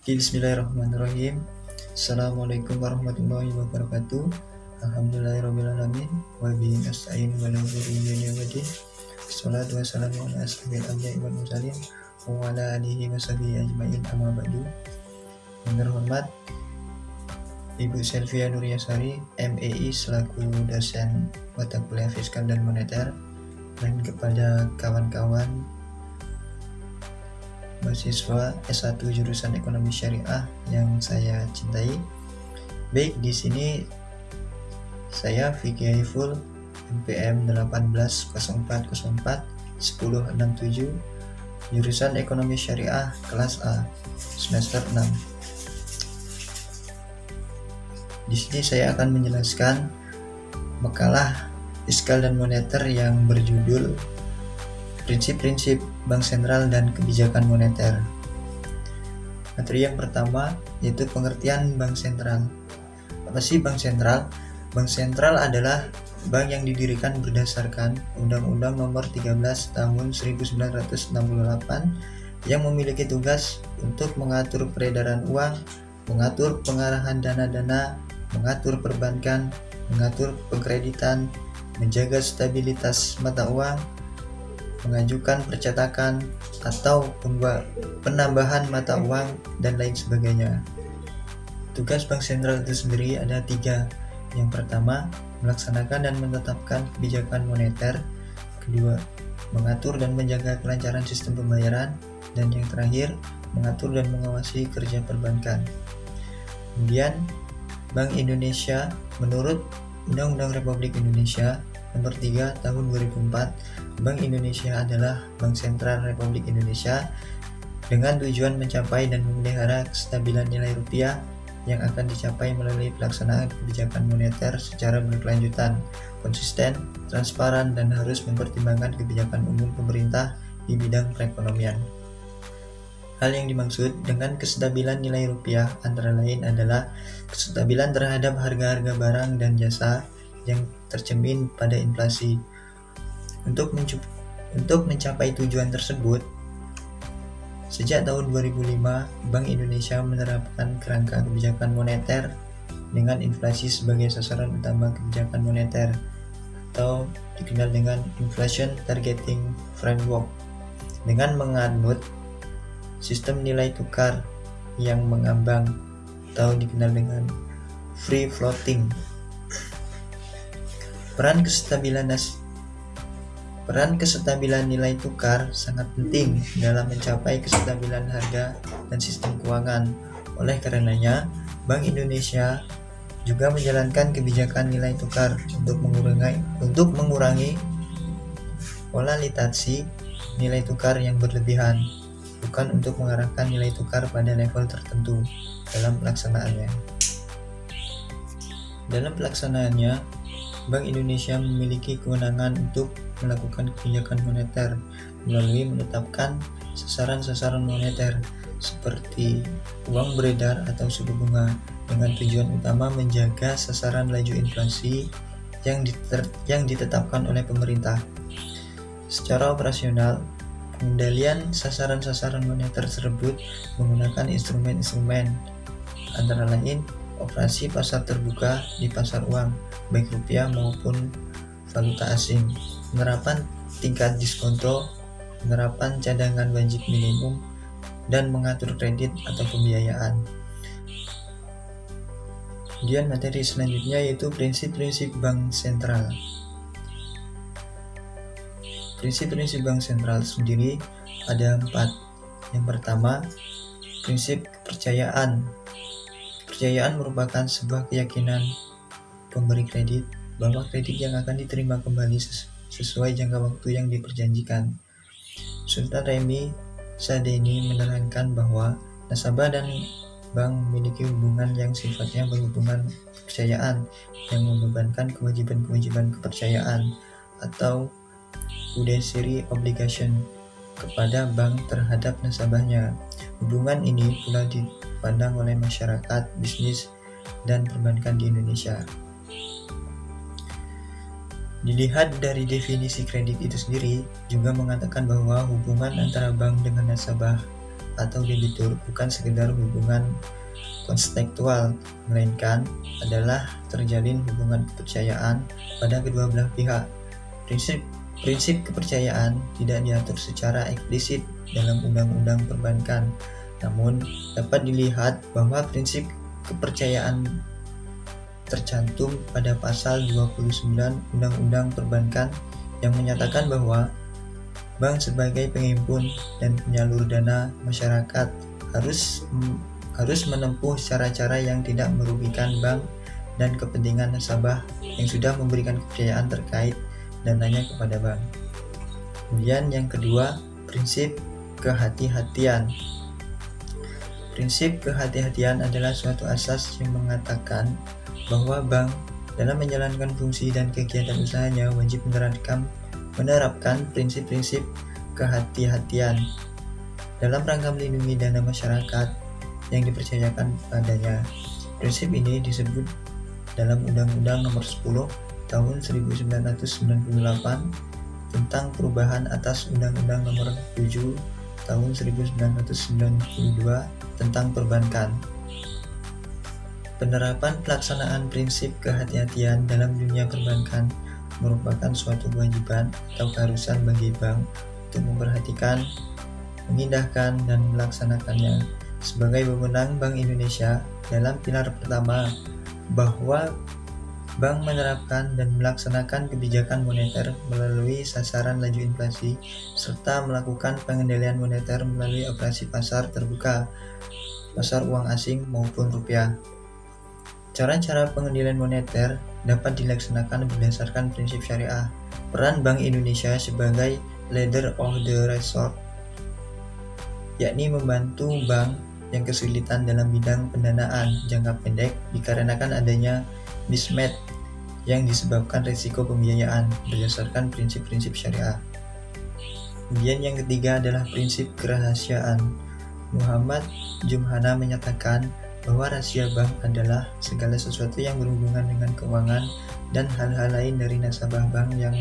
Bismillahirrahmanirrahim. Assalamualaikum warahmatullahi wabarakatuh. Alhamdulillahirrahmanirrahim. Wa bihi nasta'in wa la ilaha illa huwa. Wassalatu wassalamu ala asyrofil anbiya'i wal mursalin wa ala alihi wa sahbihi ajma'in, amma ba'du. Yang terhormat Ibu Selvia Nuryasari, MEI, selaku dosen mata kuliah fiskal dan moneter, dan kepada kawan-kawan mahasiswa S1 jurusan Ekonomi Syariah yang saya cintai. Baik, di sini saya Vicky Haiful, NPM 180404 1067, jurusan Ekonomi Syariah kelas A, semester 6. Di sini saya akan menjelaskan makalah fiskal dan moneter yang berjudul Prinsip-prinsip Bank Sentral dan Kebijakan Moneter. Materi yang pertama yaitu pengertian Bank Sentral. Apa sih Bank Sentral? Bank Sentral adalah bank yang didirikan berdasarkan Undang-Undang Nomor 13 Tahun 1968 yang memiliki tugas untuk mengatur peredaran uang, mengatur pengarahan dana-dana, mengatur perbankan, mengatur pengkreditan, menjaga stabilitas mata uang, mengajukan percetakan atau penambahan mata uang, dan lain sebagainya. Tugas Bank Sentral itu sendiri ada 3. Yang pertama, melaksanakan dan menetapkan kebijakan moneter. Kedua, mengatur dan menjaga kelancaran sistem pembayaran. Dan yang terakhir, mengatur dan mengawasi kerja perbankan. Kemudian, Bank Indonesia menurut Undang-Undang Republik Indonesia Nomor 3 Tahun 2004, Bank Indonesia adalah Bank Sentral Republik Indonesia dengan tujuan mencapai dan memelihara kestabilan nilai rupiah yang akan dicapai melalui pelaksanaan kebijakan moneter secara berkelanjutan, konsisten, transparan, dan harus mempertimbangkan kebijakan umum pemerintah di bidang perekonomian. Hal yang dimaksud dengan kestabilan nilai rupiah antara lain adalah kestabilan terhadap harga-harga barang dan jasa yang tercermin pada inflasi. Untuk mencapai tujuan tersebut, sejak tahun 2005, Bank Indonesia menerapkan kerangka kebijakan moneter dengan inflasi sebagai sasaran utama kebijakan moneter, atau dikenal dengan Inflation Targeting Framework, dengan menganut sistem nilai tukar yang mengambang atau dikenal dengan free floating. Peran kestabilan nilai tukar sangat penting dalam mencapai kestabilan harga dan sistem keuangan. Oleh karenanya, Bank Indonesia juga menjalankan kebijakan nilai tukar untuk mengurangi volatilasi nilai tukar yang berlebihan, bukan untuk mengarahkan nilai tukar pada level tertentu dalam pelaksanaannya. Dalam pelaksanaannya, Bank Indonesia memiliki kewenangan untuk melakukan kebijakan moneter melalui menetapkan sasaran-sasaran moneter seperti uang beredar atau suku bunga, dengan tujuan utama menjaga sasaran laju inflasi yang ditetapkan oleh pemerintah. Secara operasional, pengendalian sasaran-sasaran moneter tersebut menggunakan instrumen-instrumen antara lain operasi pasar terbuka di pasar uang, baik rupiah maupun valuta asing, penerapan tingkat diskonto, penerapan cadangan wajib minimum, dan mengatur kredit atau pembiayaan. Kemudian materi selanjutnya yaitu prinsip-prinsip Bank Sentral. Prinsip-prinsip Bank Sentral sendiri ada 4. Yang pertama, prinsip kepercayaan. Kepercayaan merupakan sebuah keyakinan pemberi kredit bahwa kredit yang akan diterima kembali sesuai jangka waktu yang diperjanjikan. Sultan Remi Sadeni menerangkan bahwa nasabah dan bank memiliki hubungan yang sifatnya berhubungan kepercayaan yang membebankan kewajiban-kewajiban kepercayaan atau fiduciary obligation kepada bank terhadap nasabahnya. Hubungan ini pula dipandang oleh masyarakat, bisnis, dan perbankan di Indonesia. Dilihat dari definisi kredit itu sendiri juga mengatakan bahwa hubungan antara bank dengan nasabah atau debitur bukan sekedar hubungan konstekstual, melainkan adalah terjalin hubungan kepercayaan pada kedua belah pihak. Prinsip kepercayaan tidak diatur secara eksplisit dalam undang-undang perbankan, namun dapat dilihat bahwa prinsip kepercayaan tercantum pada pasal 29 Undang-Undang Perbankan yang menyatakan bahwa bank sebagai penghimpun dan penyalur dana masyarakat harus menempuh cara-cara yang tidak merugikan bank dan kepentingan nasabah yang sudah memberikan kepercayaan terkait dananya kepada bank. Kemudian yang kedua, prinsip kehati-hatian. Prinsip kehati-hatian adalah suatu asas yang mengatakan bahwa bank dalam menjalankan fungsi dan kegiatan usahanya wajib menerapkan prinsip-prinsip kehati-hatian dalam rangka melindungi dana masyarakat yang dipercayakan padanya. Prinsip ini disebut dalam Undang-Undang Nomor 10 Tahun 1998 tentang perubahan atas Undang-Undang Nomor 7 Tahun 1992 tentang perbankan. Penerapan pelaksanaan prinsip kehati-hatian dalam dunia perbankan merupakan suatu kewajiban atau keharusan bagi bank untuk memperhatikan, mengindahkan, dan melaksanakannya. Sebagai wewenang Bank Indonesia dalam pilar pertama, bahwa bank menerapkan dan melaksanakan kebijakan moneter melalui sasaran laju inflasi serta melakukan pengendalian moneter melalui operasi pasar terbuka, pasar uang asing maupun rupiah. Cara-cara pengendalian moneter dapat dilaksanakan berdasarkan prinsip syariah. Peran Bank Indonesia sebagai leader of the resort, yakni membantu bank yang kesulitan dalam bidang pendanaan jangka pendek dikarenakan adanya mismatch yang disebabkan risiko pembiayaan berdasarkan prinsip-prinsip syariah. Kemudian yang ketiga adalah prinsip kerahasiaan. Muhammad Jumhana menyatakan bahwa rahasia bank adalah segala sesuatu yang berhubungan dengan keuangan dan hal-hal lain dari nasabah bank yang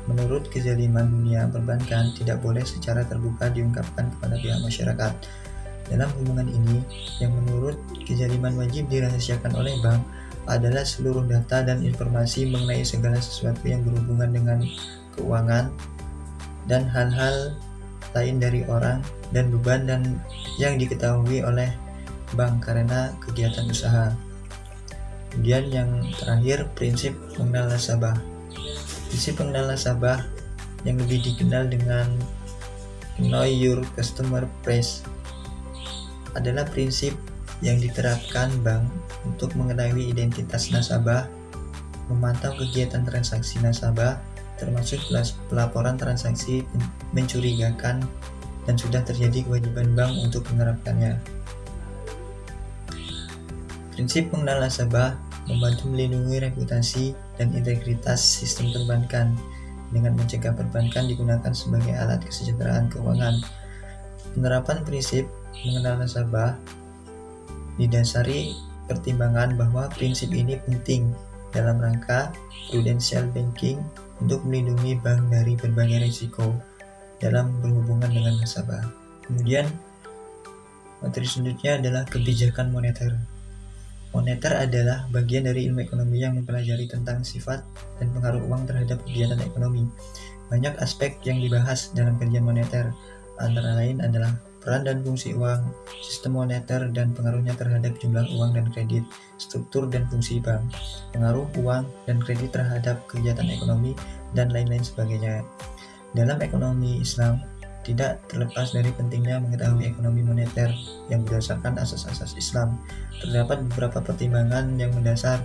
menurut kezaliman dunia perbankan tidak boleh secara terbuka diungkapkan kepada pihak masyarakat. Dalam hubungan ini, yang menurut kezaliman wajib dirahasiakan oleh bank adalah seluruh data dan informasi mengenai segala sesuatu yang berhubungan dengan keuangan dan hal-hal lain dari orang dan beban dan yang diketahui oleh bank karena kegiatan usaha. Kemudian yang terakhir, prinsip mengenal nasabah. Prinsip mengenal nasabah yang lebih dikenal dengan Know Your Customer Price adalah prinsip yang diterapkan bank untuk mengetahui identitas nasabah, memantau kegiatan transaksi nasabah, termasuk pelaporan transaksi mencurigakan, dan sudah terjadi kewajiban bank untuk menerapkannya. Prinsip mengenal nasabah membantu melindungi reputasi dan integritas sistem perbankan dengan mencegah perbankan digunakan sebagai alat kesejahteraan keuangan. Penerapan prinsip mengenal nasabah didasari pertimbangan bahwa prinsip ini penting dalam rangka prudential banking untuk melindungi bank dari berbagai risiko dalam berhubungan dengan nasabah. Kemudian materi selanjutnya adalah kebijakan moneter. Moneter adalah bagian dari ilmu ekonomi yang mempelajari tentang sifat dan pengaruh uang terhadap kegiatan ekonomi. Banyak aspek yang dibahas dalam kajian moneter, antara lain adalah peran dan fungsi uang, sistem moneter dan pengaruhnya terhadap jumlah uang dan kredit, struktur dan fungsi bank, pengaruh uang dan kredit terhadap kegiatan ekonomi, dan lain-lain sebagainya. Dalam ekonomi Islam, tidak terlepas dari pentingnya mengetahui ekonomi moneter yang berdasarkan asas-asas Islam. Terdapat beberapa pertimbangan yang mendasar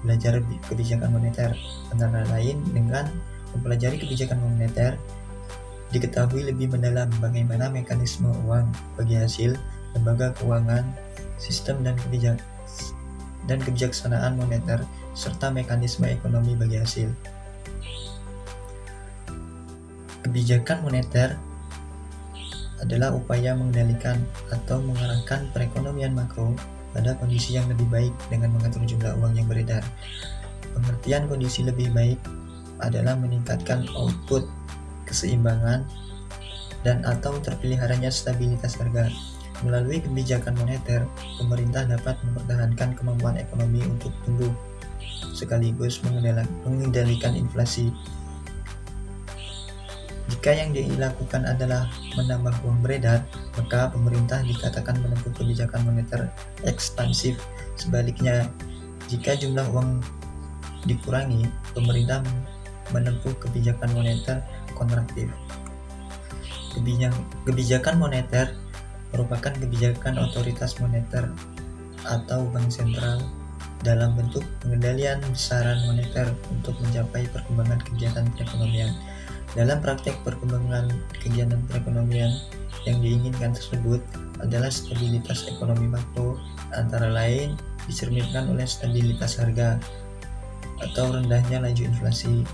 belajar kebijakan moneter, antara lain dengan mempelajari kebijakan moneter, diketahui lebih mendalam bagaimana mekanisme uang bagi hasil, lembaga keuangan, sistem dan kebijaksanaan moneter, serta mekanisme ekonomi bagi hasil. Kebijakan moneter adalah upaya mengendalikan atau mengarahkan perekonomian makro pada kondisi yang lebih baik dengan mengatur jumlah uang yang beredar. Pengertian kondisi lebih baik adalah meningkatkan output, keseimbangan, dan atau terpeliharanya stabilitas harga. Melalui kebijakan moneter, pemerintah dapat mempertahankan kemampuan ekonomi untuk tumbuh, sekaligus mengendalikan inflasi. Jika yang dilakukan adalah menambah uang beredar, maka pemerintah dikatakan menempuh kebijakan moneter ekspansif. Sebaliknya, jika jumlah uang dikurangi, pemerintah menempuh kebijakan moneter kontraktif. Kebijakan moneter merupakan kebijakan otoritas moneter atau bank sentral dalam bentuk pengendalian besaran moneter untuk mencapai perkembangan kegiatan perekonomian. Dalam praktek perkembangan kegiatan perekonomian, yang diinginkan tersebut adalah stabilitas ekonomi makro, antara lain dicerminkan oleh stabilitas harga atau rendahnya laju inflasi,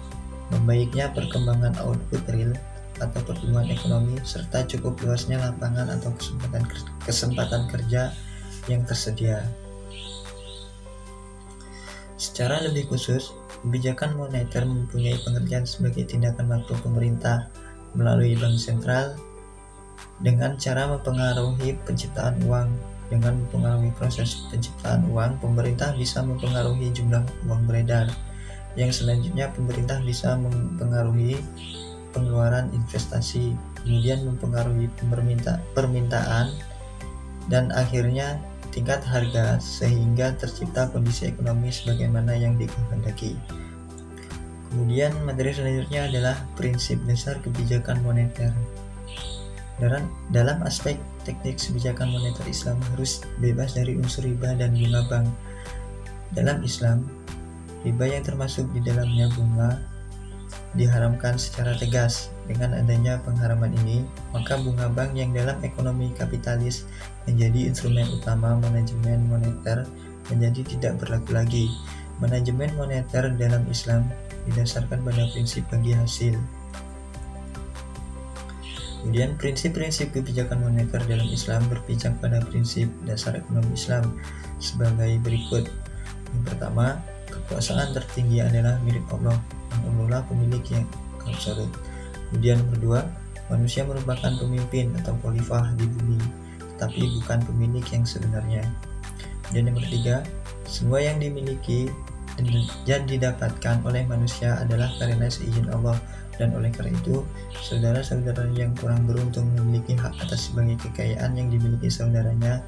membaiknya perkembangan output real atau pertumbuhan ekonomi, serta cukup luasnya lapangan atau kesempatan kerja yang tersedia. Secara lebih khusus, kebijakan moneter mempunyai pengertian sebagai tindakan makro pemerintah melalui bank sentral dengan cara mempengaruhi penciptaan uang. Dengan mempengaruhi proses penciptaan uang, pemerintah bisa mempengaruhi jumlah uang beredar. Yang selanjutnya, pemerintah bisa mempengaruhi pengeluaran investasi, kemudian mempengaruhi permintaan, dan akhirnya tingkat harga, sehingga tercipta kondisi ekonomi sebagaimana yang dikehendaki. Kemudian materi selanjutnya adalah prinsip dasar kebijakan moneter. Dalam aspek teknik, kebijakan moneter Islam harus bebas dari unsur riba dan bunga bank. Dalam Islam, riba yang termasuk di dalamnya bunga diharamkan secara tegas. Dengan adanya pengharaman ini, maka bunga bank yang dalam ekonomi kapitalis menjadi instrumen utama manajemen moneter menjadi tidak berlaku lagi. Manajemen moneter dalam Islam didasarkan pada prinsip bagi hasil. Kemudian prinsip-prinsip kebijakan moneter dalam Islam berpijak pada prinsip dasar ekonomi Islam sebagai berikut. Yang pertama, kekuasaan tertinggi adalah milik Allah. Allah pemilik yang absolut. Kemudian nomor dua, manusia merupakan pemimpin atau khalifah di bumi, tetapi bukan pemilik yang sebenarnya. Dan nomor tiga, semua yang dimiliki dan didapatkan oleh manusia adalah karena seizin Allah, dan oleh karena itu saudara-saudara yang kurang beruntung memiliki hak atas sebagai kekayaan yang dimiliki saudaranya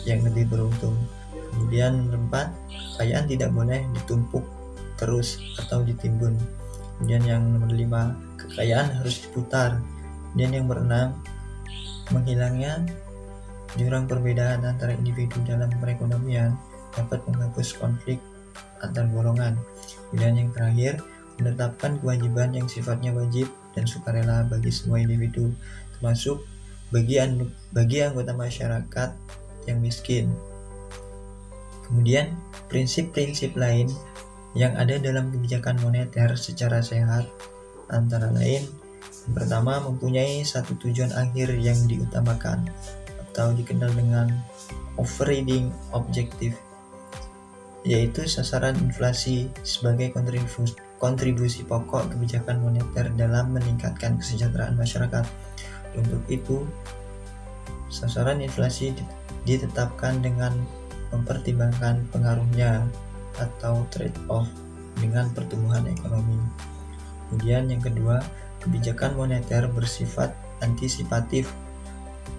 yang lebih beruntung. Kemudian nomor empat, kekayaan tidak boleh ditumpuk terus atau ditimbun. Kemudian yang nomor 5, kekayaan harus diputar. Dan yang berenam, menghilangnya jurang perbedaan antara individu dalam perekonomian dapat menghapus konflik antar golongan. Dan yang terakhir, menetapkan kewajiban yang sifatnya wajib dan sukarela bagi semua individu, termasuk bagi anggota masyarakat yang miskin. Kemudian prinsip-prinsip lain yang ada dalam kebijakan moneter secara sehat antara lain, yang pertama, mempunyai satu tujuan akhir yang diutamakan atau dikenal dengan overriding objective, yaitu sasaran inflasi sebagai kontribusi pokok kebijakan moneter dalam meningkatkan kesejahteraan masyarakat. Untuk itu, sasaran inflasi ditetapkan dengan mempertimbangkan pengaruhnya atau trade-off dengan pertumbuhan ekonomi. Kemudian yang kedua, kebijakan moneter bersifat antisipatif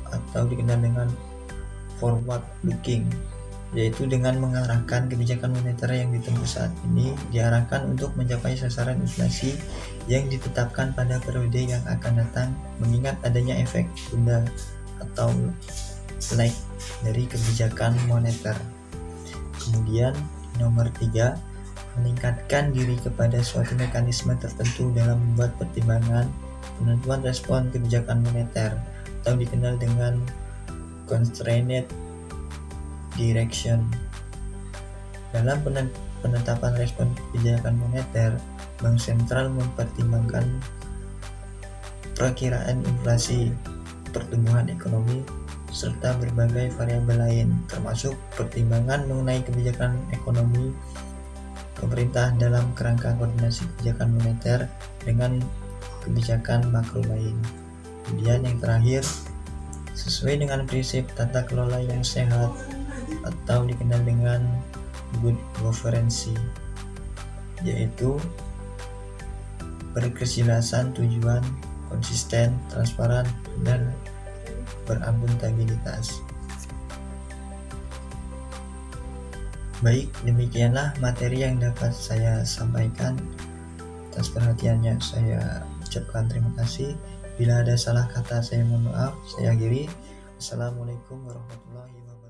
atau dikenal dengan forward looking, yaitu dengan mengarahkan kebijakan moneter yang ditempuh saat ini diarahkan untuk mencapai sasaran inflasi yang ditetapkan pada periode yang akan datang, mengingat adanya efek tunda atau lag dari kebijakan moneter. Kemudian nomor 3, meningkatkan diri kepada suatu mekanisme tertentu dalam membuat pertimbangan penentuan respon kebijakan moneter atau dikenal dengan constrained direction. Dalam penetapan respon kebijakan moneter, Bank Sentral mempertimbangkan perakiraan inflasi, pertumbuhan ekonomi, serta berbagai variabel lain, termasuk pertimbangan mengenai kebijakan ekonomi pemerintah dalam kerangka koordinasi kebijakan moneter dengan kebijakan makro lain. Kemudian yang terakhir, sesuai dengan prinsip tata kelola yang sehat atau dikenal dengan good governance, yaitu berkeselarasan tujuan, konsisten, transparan, dan berakuntabilitas. Baik, demikianlah materi yang dapat saya sampaikan. Atas perhatiannya saya ucapkan terima kasih. Bila ada salah kata saya mohon maaf. Saya akhiri. Assalamualaikum warahmatullahi wabarakatuh.